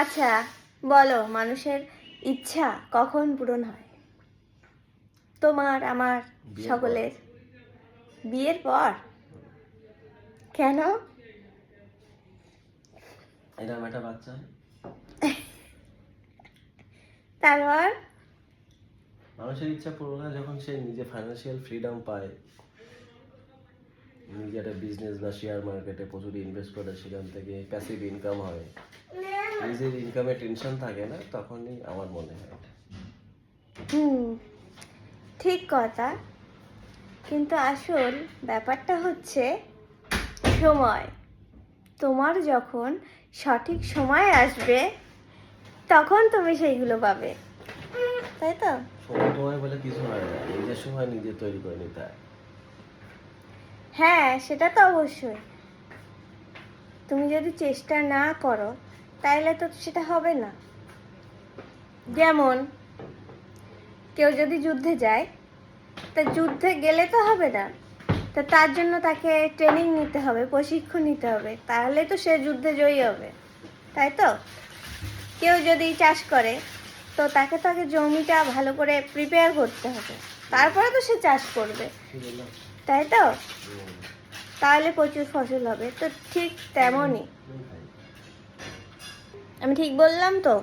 আচ্ছা বলো, মানুষের ইচ্ছা কখন পূরণ হয়? তোমার, আমার, বিয়ের পর। সকলের? বিয়ের পর? কেন? এরকম একটা বাচ্চা তারপর? মানুষের ইচ্ছা পূরণ হয় যখন সে নিজে ফাইন্যান্সিয়াল ফ্রিডম পায়, নিজে একটা বিজনেস বা শেয়ার মার্কেটে প্রচুর ইনভেস্ট করে সেখান থেকে প্যাসিভ ইনকাম হয়, নিজের ইনকামে টেনশন থাকে না, তখনই আমার মনে হয় এটা। হুম, ঠিক কথা, কিন্তু আসল ব্যাপারটা হচ্ছে সময়। তোমার যখন সঠিক সময় আসবে তখন তুমি সেইগুলো পাবে, তাই তো? সময় টময় বলে কিছু হয় না, নিজের সময় নিজে তৈরি করে নিতে হয়। হ্যাঁ, সেটা তো অবশ্যই। তুমি যদি চেষ্টা না করো তাহলে তো সেটা হবে না। যেমন কেউ যদি যুদ্ধে যায়, তা যুদ্ধে গেলে তো হবে না, তা তার জন্য তাকে ট্রেনিং নিতে হবে, প্রশিক্ষণ নিতে হবে, তাহলে তো সে যুদ্ধে জয়ী হবে, তাই তো? কেউ যদি চাষ করে, তো তাকে তো আগে জমিটা ভালো করে প্রিপেয়ার করতে হবে, তারপরে তো সে চাষ করবে, কি বললাম? তাই তো? হুম। তাহলে প্রচুর ফসল হবে। তো ঠিক তেমনই। হুম, ভাই। আমি ঠিক বললাম তো?